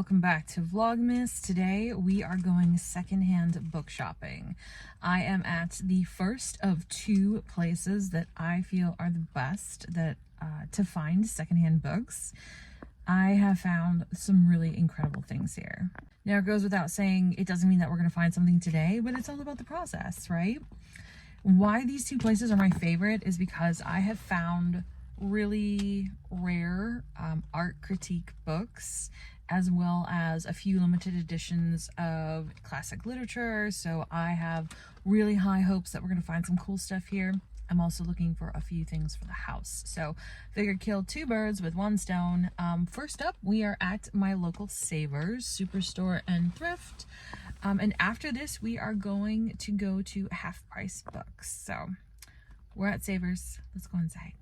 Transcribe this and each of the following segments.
welcome back to Vlogmas. Today we are going secondhand book shopping. I am at the first of two places that I feel are the best to find secondhand books. I have found some really incredible things here. Now, it goes without saying, it doesn't mean that we're going to find something today, but it's all about the process, right? Why these two places are my favorite is because I have found really rare art critique books, as well as a few limited editions of classic literature. So I have really high hopes that we're going to find some cool stuff here. I'm also looking for a few things for the house. So figured kill two birds with one stone. First up, we are at my local Savers, Superstore, and Thrift. And after this, we are going to go to Half Price Books. So we're at Savers. Let's go inside.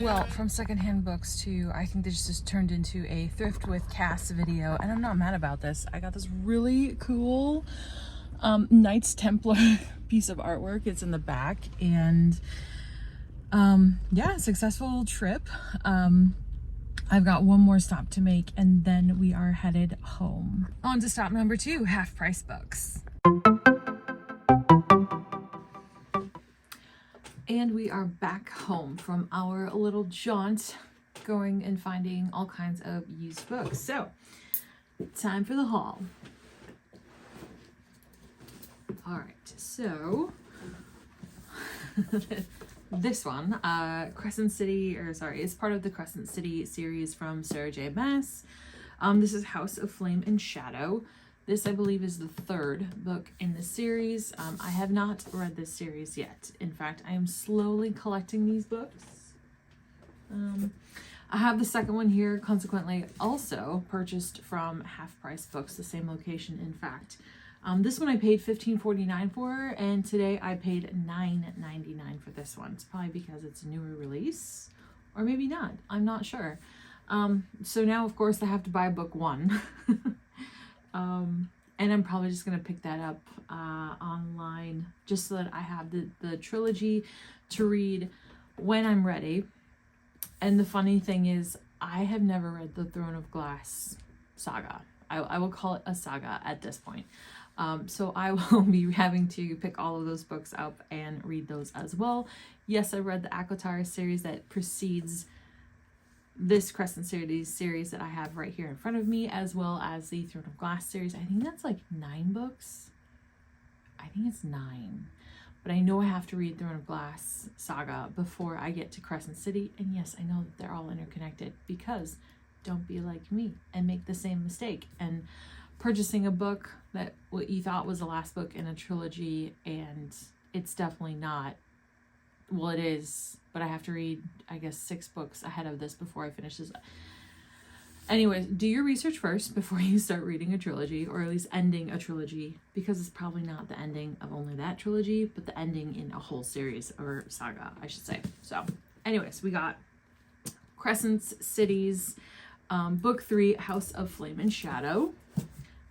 Well, from secondhand books to, I think this just turned into a thrift with Cass video, and I'm not mad about this. I got this really cool Knights Templar piece of artwork. It's in the back, and yeah, successful trip. I've got one more stop to make, and then we are headed home. On to stop number 2, Half Price Books. And we are back home from our little jaunt, going and finding all kinds of used books. So, time for the haul. All right, so this one, Crescent City, it's part of the Crescent City series from Sarah J. Maas. This is House of Flame and Shadow. This, I believe, is the third book in the series. I have not read this series yet. In fact, I am slowly collecting these books. I have the second one here, consequently also purchased from Half Price Books, the same location, in fact. This one I paid $15.49 for, and today I paid $9.99 for this one. It's probably because it's a newer release, or maybe not. I'm not sure. So now, of course, I have to buy book 1. And I'm probably just going to pick that up online just so that I have the trilogy to read when I'm ready. And the funny thing is, I have never read the Throne of Glass saga. I will call it a saga at this point. So I will be having to pick all of those books up and read those as well. Yes, I read the ACOTAR series that precedes this Crescent series that I have right here in front of me, as well as the Throne of Glass series. I think that's like 9 books. I think it's 9. But I know I have to read Throne of Glass saga before I get to Crescent City. And yes, I know that they're all interconnected, because don't be like me and make the same mistake and purchasing a book that what you thought was the last book in a trilogy, and it's definitely not. Well, it is, but I have to read, I guess, 6 books ahead of this before I finish this. Anyways, do your research first before you start reading a trilogy, or at least ending a trilogy, because it's probably not the ending of only that trilogy, but the ending in a whole series, or saga, I should say. So, anyways, we got Crescent Cities, book 3, House of Flame and Shadow.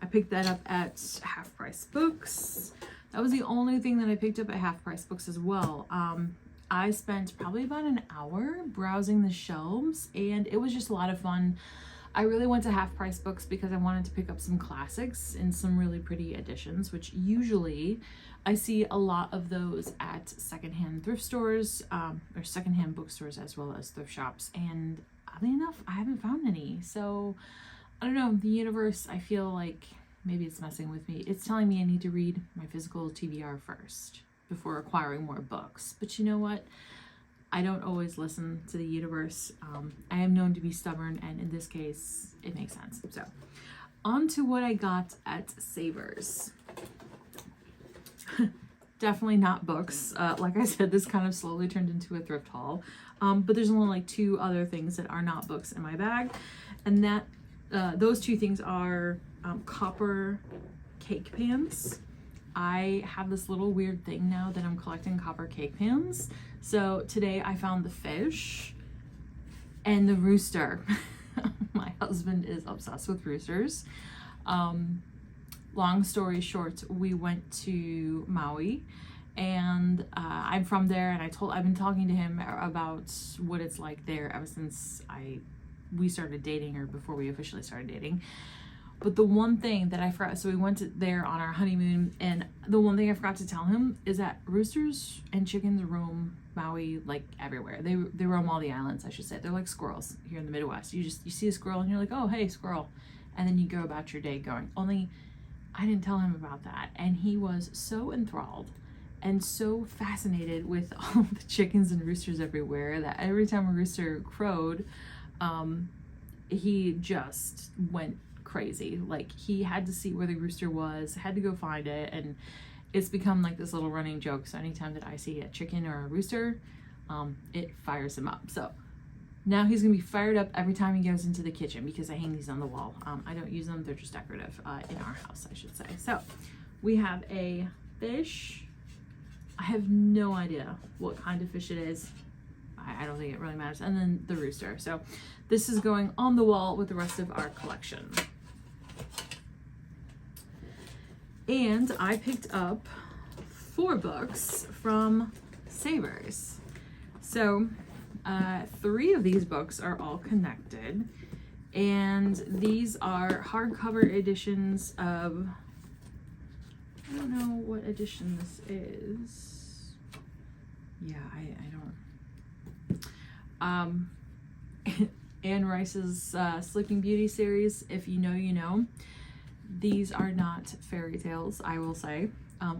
I picked that up at Half Price Books. That was the only thing that I picked up at Half Price Books as well. I spent probably about an hour browsing the shelves, and it was just a lot of fun. I really went to Half Price Books because I wanted to pick up some classics and some really pretty editions, which usually I see a lot of those at secondhand thrift stores, or secondhand bookstores, as well as thrift shops. And oddly enough, I haven't found any. So I don't know, the universe, I feel like maybe it's messing with me. It's telling me I need to read my physical TBR first before acquiring more books. But you know what? I don't always listen to the universe. I am known to be stubborn, and in this case, it makes sense. So, on to what I got at Savers. Definitely not books. Like I said, this kind of slowly turned into a thrift haul. But there's only like 2 other things that are not books in my bag, and that those two things are copper cake pans. I have this little weird thing now that I'm collecting copper cake pans. So today I found the fish and the rooster. My husband is obsessed with roosters. Long story short, we went to Maui, and I'm from there, and I've been talking to him about what it's like there ever since we started dating, or before we officially started dating. But the one thing that I forgot, so we went there on our honeymoon, and the one thing I forgot to tell him is that roosters and chickens roam Maui like everywhere. They roam all the islands, I should say. They're like squirrels here in the Midwest. You see a squirrel and you're like, oh, hey, squirrel. And then you go about your day going. Only I didn't tell him about that. And he was so enthralled and so fascinated with all the chickens and roosters everywhere that every time a rooster crowed, he just went crazy. Like, he had to see where the rooster was, had to go find it, and it's become like this little running joke. So anytime that I see a chicken or a rooster, it fires him up. So now he's gonna be fired up every time he goes into the kitchen, because I hang these on the wall. I don't use them, they're just decorative in our house, I should say. So we have a fish. I have no idea what kind of fish it is. I don't think it really matters. And then the rooster. So this is going on the wall with the rest of our collection. And I picked up 4 books from Savers. So 3 of these books are all connected, and these are hardcover editions of, I don't know what edition this is. Yeah, I don't. Anne Rice's Sleeping Beauty series. If you know, you know. These are not fairy tales, I will say.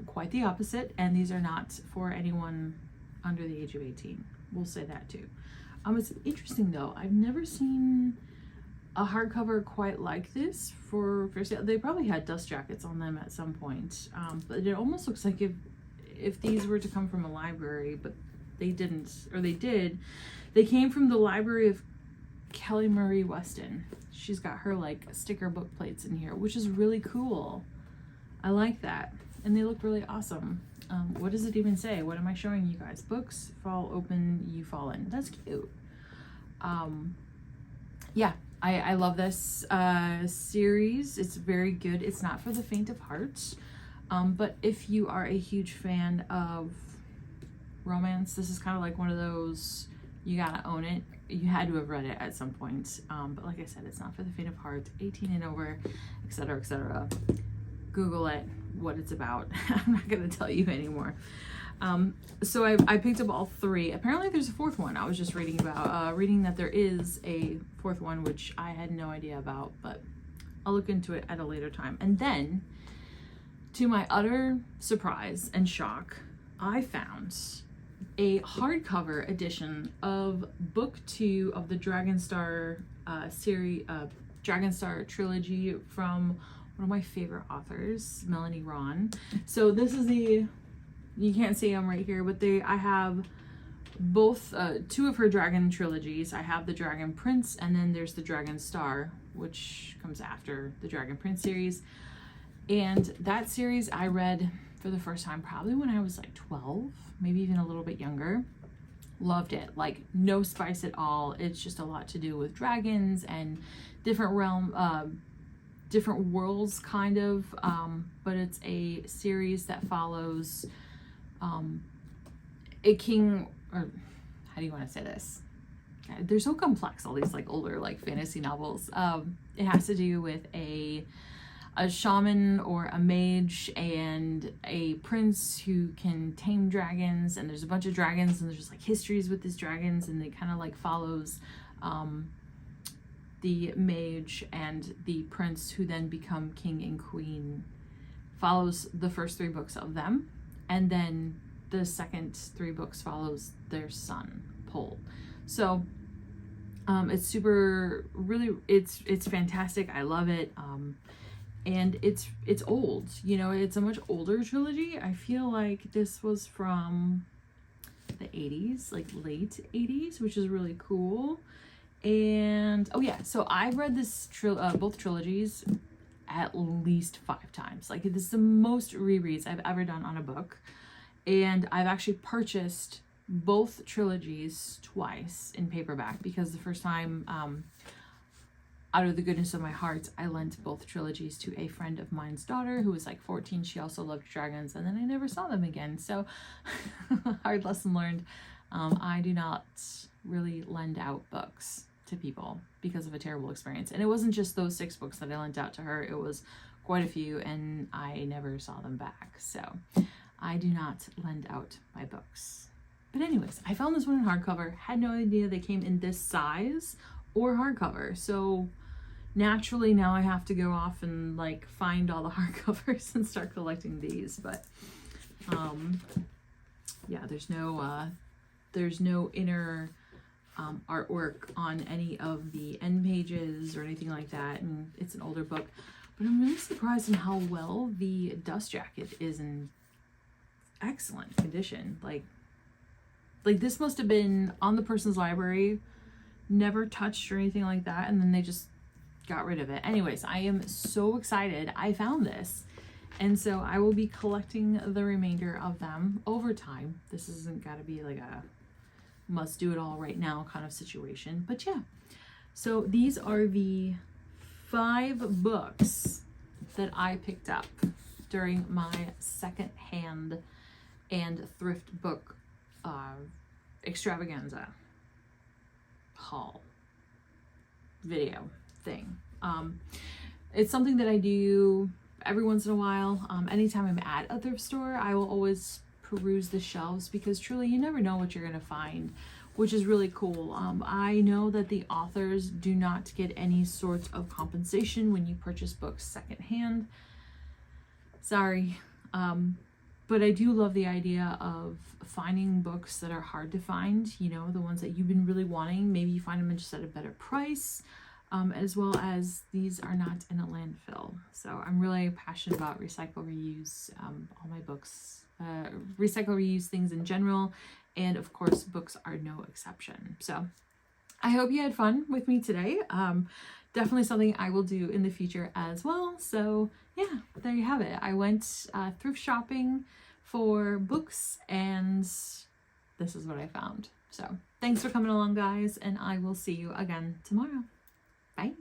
Quite the opposite, and these are not for anyone under the age of 18. We'll say that too. It's interesting though. I've never seen a hardcover quite like this for sale. They probably had dust jackets on them at some point, but it almost looks like if these were to come from a library, but they didn't, or they did. They came from the library of Kelly Marie Weston. She's got her like sticker book plates in here, which is really cool. I like that, and they look really awesome. What does it even say? What am I showing you guys? Books fall open, you fall in. That's cute. Yeah, I love this series. It's very good. It's not for the faint of heart, but if you are a huge fan of romance, this is kind of like one of those, you gotta own it. You had to have read it at some point, but like I said, it's not for the faint of heart. 18 and over, etc., etc. Google it, what it's about. I'm not gonna tell you anymore. So I picked up all 3. Apparently there's a 4th one. I was just reading that there is a 4th one, which I had no idea about, but I'll look into it at a later time. And then, to my utter surprise and shock, I found a hardcover edition of book 2 of the Dragonstar series, Dragonstar trilogy from one of my favorite authors, Melanie Rawn. So this is you can't see them right here, but I have both 2 of her dragon trilogies. I have the Dragon Prince, and then there's the Dragon Star, which comes after the Dragon Prince series. And that series I read for the first time probably when I was like 12, maybe even a little bit younger. Loved it. Like, no spice at all. It's just a lot to do with dragons and different different worlds, kind of, but it's a series that follows a king, or how do you want to say this? They're so complex, all these like older like fantasy novels. It has to do with a shaman or a mage and a prince who can tame dragons, and there's a bunch of dragons, and there's just like histories with these dragons, and it kind of like follows the mage and the prince, who then become king and queen. Follows the first 3 books of them, and then the second 3 books follows their son, Pole. So it's it's fantastic. I love it. And it's old, you know, it's a much older trilogy. I feel like this was from the 80s, like late 80s, which is really cool. And oh yeah, so I've read this both trilogies at least 5 times. Like, this is the most rereads I've ever done on a book. And I've actually purchased both trilogies twice in paperback, because the first time, out of the goodness of my heart, I lent both trilogies to a friend of mine's daughter who was like 14. She also loved dragons, and then I never saw them again. So hard lesson learned. I do not really lend out books to people because of a terrible experience. And it wasn't just those 6 books that I lent out to her. It was quite a few, and I never saw them back. So I do not lend out my books. But anyways, I found this one in hardcover. Had no idea they came in this size or hardcover. So naturally now I have to go off and like find all the hardcovers and start collecting these. But yeah, there's no inner artwork on any of the end pages or anything like that, and it's an older book. But I'm really surprised in how well the dust jacket is in excellent condition. Like this must have been on the person's library, never touched or anything like that, and then they just got rid of it. Anyways, I am so excited I found this, and so I will be collecting the remainder of them over time. This isn't gotta be like a must do it all right now kind of situation, but yeah. So these are the 5 books that I picked up during my secondhand and thrift book extravaganza haul video thing. It's something that I do every once in a while. Anytime I'm at a thrift store, I will always peruse the shelves, because truly you never know what you're going to find, which is really cool. I know that the authors do not get any sort of compensation when you purchase books secondhand. Sorry. But I do love the idea of finding books that are hard to find, you know, the ones that you've been really wanting. Maybe you find them just at a better price, as well as these are not in a landfill. So I'm really passionate about recycle, reuse, all my books, recycle, reuse things in general. And of course, books are no exception. So I hope you had fun with me today. Definitely something I will do in the future as well. So yeah, there you have it. I went thrift shopping for books, and this is what I found. So thanks for coming along, guys, and I will see you again tomorrow. Bye.